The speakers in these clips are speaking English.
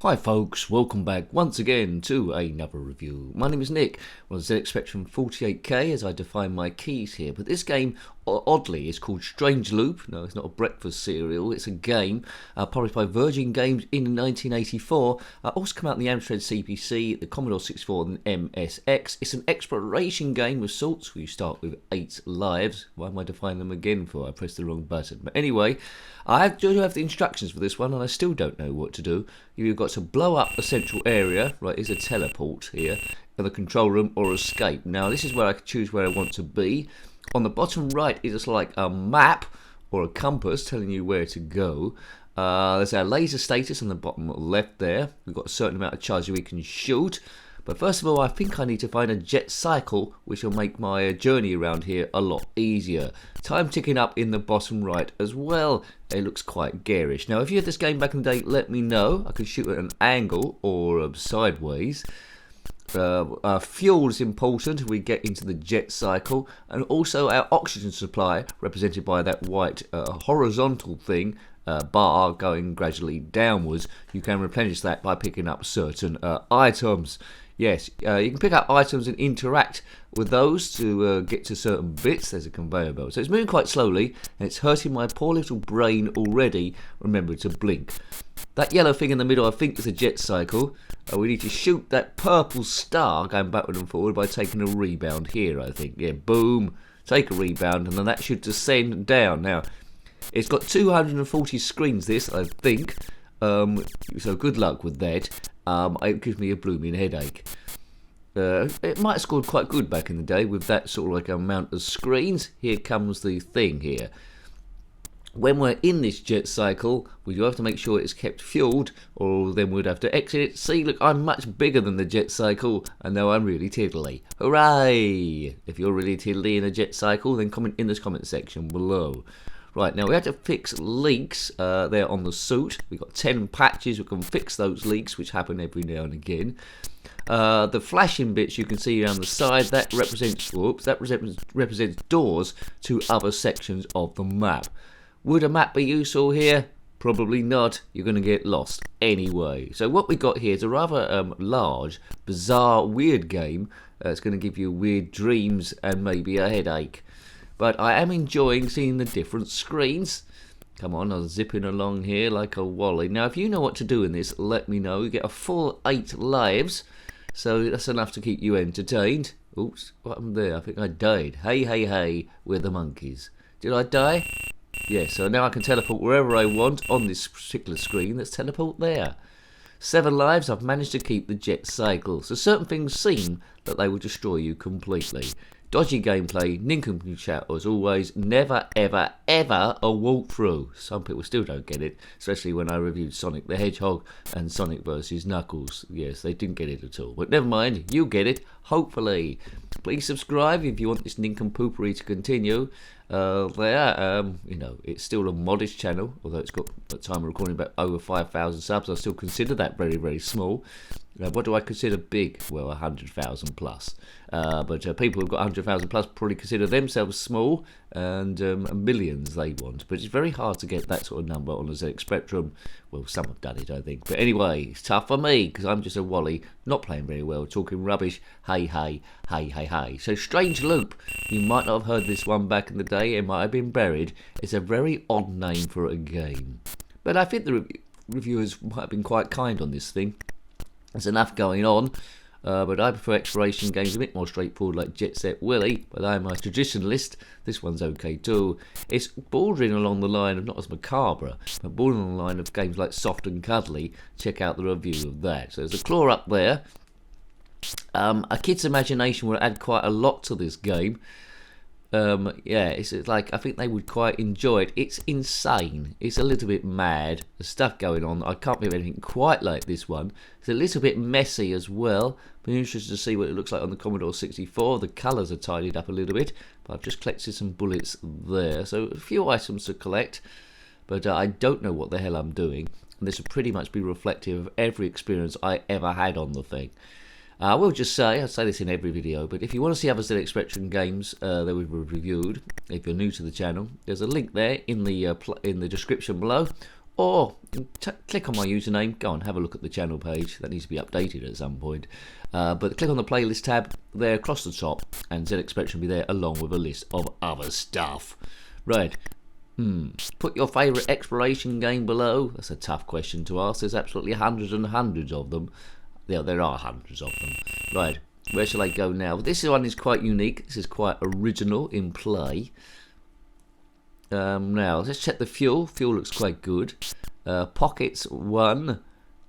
Hi folks, welcome back once again to another review. My name is Nick, on zxspectrum 48K as I define my keys here, but this game oddly is called Strangeloop. No, it's not a breakfast cereal, it's a game published by Virgin Games in 1984. Also come out in the Amstrad CPC, the Commodore 64 and MSX. It's an exploration game of sorts where you start with 8 lives. Why am I defining them again for? I pressed the wrong button. But anyway, I do have the instructions for this one and I still don't know what to do. You've got to blow up a central area, right, is a teleport here, in the control room or escape. Now this is where I can choose where I want to be. On the bottom right is like a map or a compass telling you where to go. There's our laser status on the bottom left there. We've got a certain amount of charge we can shoot. But first of all, I think I need to find a jet cycle, which will make my journey around here a lot easier. Time ticking up in the bottom right as well. It looks quite garish. Now, if you had this game back in the day, let me know. I can shoot at an angle or sideways. Fuel is important. We get into the jet cycle, and also our oxygen supply, represented by that white horizontal thing. Bar going gradually downwards. You can replenish that by picking up certain items. Yes, you can pick up items and interact with those to get to certain bits. There's a conveyor belt. So it's moving quite slowly, and it's hurting my poor little brain already. Remember to blink. That yellow thing in the middle, I think, is a jet cycle. We need to shoot that purple star going backward and forward by taking a rebound here, I think. Yeah, boom. Take a rebound, and then that should descend down. Now, it's got 240 screens, this, I think. So good luck with that. It gives me a blooming headache. It might have scored quite good back in the day with that sort of like amount of screens. Here comes the thing here. When we're in this jet cycle, we do have to make sure it's kept fueled, or then we'd have to exit it. See, look, I'm much bigger than the jet cycle, and now I'm really tiddly. Hooray! If you're really tiddly in a jet cycle, then comment in this comment section below. Right, now we have to fix leaks there on the suit. We've got 10 patches. We can fix those leaks, which happen every now and again. The flashing bits you can see around the side, that represents doors to other sections of the map. Would a map be useful here? Probably not. You're going to get lost anyway. So what we got here is a rather large, bizarre, weird game. It's going to give you weird dreams and maybe a headache. But I am enjoying seeing the different screens. Come on, I'm zipping along here like a wally. Now, if you know what to do in this, let me know. You get a full 8 lives, so that's enough to keep you entertained. Oops, what happened there? I think I died. Hey, hey, hey, we're the monkeys. Did I die? Yeah, so now I can teleport wherever I want on this particular screen. Let's teleport there. 7 lives, I've managed to keep the jet cycle. So certain things seem that they will destroy you completely. Dodgy gameplay, nincompoop chat as always, never ever ever a walkthrough. Some people still don't get it, especially when I reviewed Sonic the Hedgehog and Sonic vs Knuckles. Yes, they didn't get it at all, but never mind, you'll get it, hopefully. Please subscribe if you want this nincompoopery to continue. You know, it's still a modest channel, although it's got, at the time of recording, about over 5,000 subs. I still consider that very, very small. What do I consider big? Well, 100,000 plus. But people who've got 100,000 plus probably consider themselves small, and millions they want. But it's very hard to get that sort of number on a zxspectrum. Well, some have done it, I think. But anyway, it's tough for me, because I'm just a wally, not playing very well, talking rubbish. Hey, hey, hey, hey, hey. So, Strangeloop. You might not have heard this one back in the day. It might have been buried. It's a very odd name for a game. But I think the reviewers might have been quite kind on this thing. There's enough going on, but I prefer exploration games a bit more straightforward like Jet Set Willy, but I'm a traditionalist. This one's okay too. It's bordering along the line of not as macabre, but bordering on the line of games like Soft and Cuddly. Check out the review of that. So there's a claw up there. A kid's imagination will add quite a lot to this game. Yeah, it's like, I think they would quite enjoy it. It's insane. It's a little bit mad. There's stuff going on. I can't think of anything quite like this one. It's a little bit messy as well. Been interested to see what it looks like on the Commodore 64. The colours are tidied up a little bit, but I've just collected some bullets there. So a few items to collect, but I don't know what the hell I'm doing. And this will pretty much be reflective of every experience I ever had on the thing. I will just say, I say this in every video, but if you want to see other zxspectrum games that we've reviewed, if you're new to the channel, there's a link there in the description below, or click on my username, go and have a look at the channel page. That needs to be updated at some point. But click on the playlist tab there across the top, and ZX Spectrum will be there along with a list of other stuff. Right. Put your favourite exploration game below. That's a tough question to ask. There's absolutely hundreds and hundreds of them. Yeah, there are hundreds of them. Right, where shall I go now? This one is quite unique. This is quite original in play. Now, let's check the fuel. Fuel looks quite good. Pockets 1.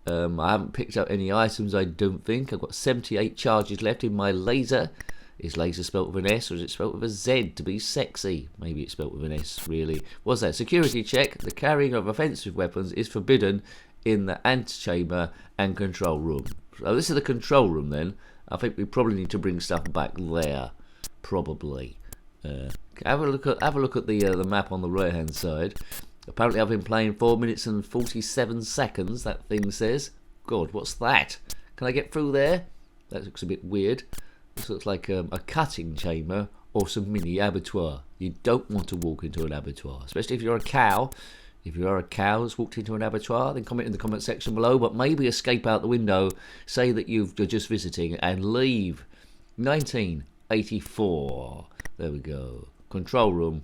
I haven't picked up any items, I don't think. I've got 78 charges left in my laser. Is laser spelt with an S, or is it spelt with a Z to be sexy? Maybe it's spelt with an S, really. What's that? Security check. The carrying of offensive weapons is forbidden in the antechamber and control room. So this is the control room then. I think we probably need to bring stuff back there. Probably. Have a look at the map on the right hand side. Apparently I've been playing 4 minutes and 47 seconds, that thing says. God, what's that? Can I get through there? That looks a bit weird. This looks like a cutting chamber or some mini abattoir. You don't want to walk into an abattoir, especially if you're a cow. If you are a cow that's walked into an abattoir, then comment in the comment section below, but maybe escape out the window, say that you're just visiting, and leave. 1984. There we go. Control room.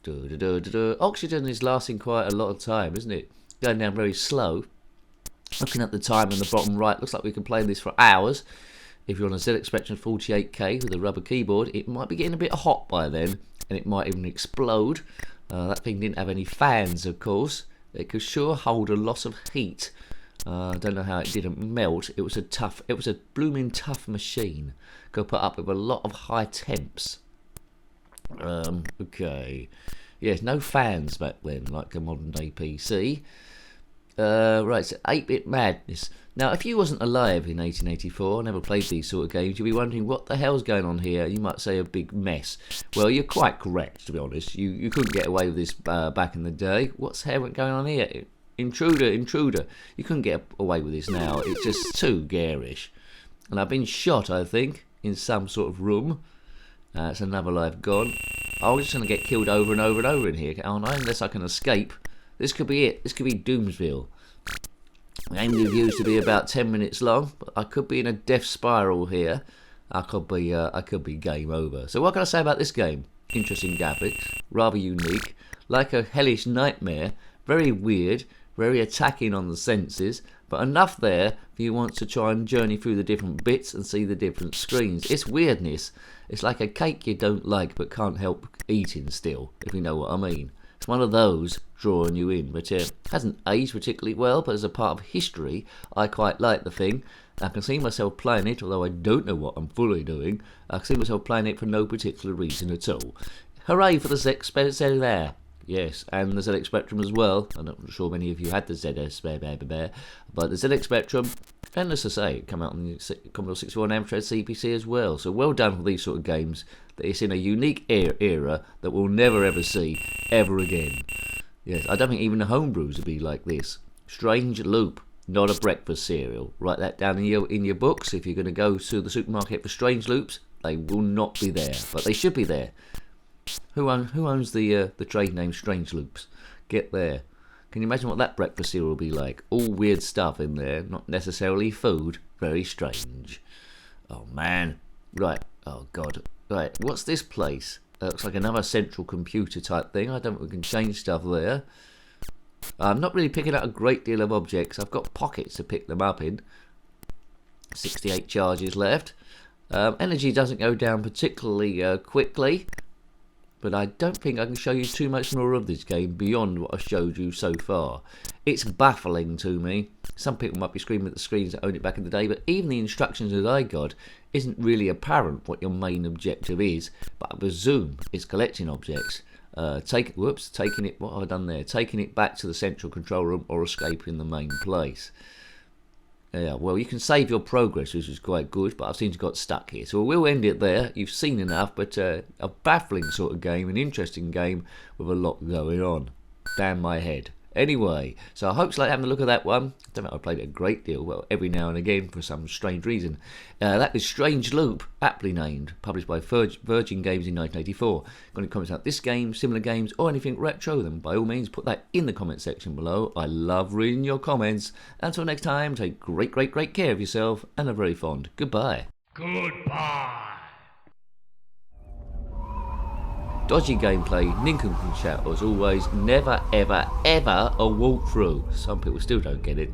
Oxygen is lasting quite a lot of time, isn't it? Going down very slow. Looking at the time on the bottom right, looks like we can play this for hours. If you're on a ZX Spectrum 48K with a rubber keyboard, it might be getting a bit hot by then, and it might even explode. That thing didn't have any fans, of course. It could sure hold a loss of heat. I don't know how it didn't melt. It was a blooming tough machine. Could put up with a lot of high temps. Okay. Yes, no fans back then, like a modern day PC. Right, so 8-bit madness. Now, if you wasn't alive in 1884, never played these sort of games, you'd be wondering what the hell's going on here. You might say a big mess. Well, you're quite correct, to be honest. You couldn't get away with this back in the day. What's the hell going on here? Intruder. You couldn't get away with this now. It's just too garish. And I've been shot, I think, in some sort of room. It's another life gone. I'm just going to get killed over and over and over in here, aren't I? Unless I can escape. This could be it. This could be Doomsville. The aim reviews to be about 10 minutes long, but I could be in a death spiral here. I could be game over. So what can I say about this game? Interesting graphics, rather unique, like a hellish nightmare, very weird, very attacking on the senses, but enough there for you want to try and journey through the different bits and see the different screens. It's weirdness. It's like a cake you don't like but can't help eating still, if you know what I mean. It's one of those drawing you in, but it hasn't aged particularly well, but as a part of history, I quite like the thing. I can see myself playing it, although I don't know what I'm fully doing. I can see myself playing it for no particular reason at all. Hooray for the ZX Spectrum there. Yes, and the ZX Spectrum as well. I'm not sure many of you had the ZX but the ZX Spectrum, and as I say, it came out on the Commodore 64 and Amstrad CPC as well. So well done for these sort of games. It's in a unique era that we'll never ever see ever again. Yes, I don't think even the homebrews would be like this. Strangeloop, not a breakfast cereal. Write that down in your books. If you're going to go to the supermarket for Strangeloops, they will not be there, but they should be there. Who owns the trade name Strangeloops? Get there. Can you imagine what that breakfast cereal will be like? All weird stuff in there, not necessarily food. Very strange. Oh man. Right. Oh god. Right. What's this place? Looks like another central computer type thing. I don't think we can change stuff there. I'm not really picking up a great deal of objects. I've got pockets to pick them up in. 68 charges left. Energy doesn't go down particularly quickly. But I don't think I can show you too much more of this game beyond what I showed you so far. It's baffling to me. Some people might be screaming at the screens that owned it back in the day, but even the instructions that I got isn't really apparent what your main objective is. But I presume it's collecting objects. Taking it. What have I done there? Taking it back to the central control room or escaping the main place. Yeah, well, you can save your progress, which is quite good, but I've seemed to got stuck here. So we'll end it there. You've seen enough, but a baffling sort of game, an interesting game with a lot going on. Damn my head. Anyway, so I hope you like having a look at that one. I don't know, I played it a great deal, well, every now and again for some strange reason. That is Strangeloop, aptly named, published by Virgin Games in 1984. Got any comments about this game, similar games, or anything retro, then by all means put that in the comment section below. I love reading your comments. Until next time, take great care of yourself, and a very fond goodbye. Goodbye. Dodgy gameplay, nincompoop chat as always, never ever a walkthrough. Some people still don't get it.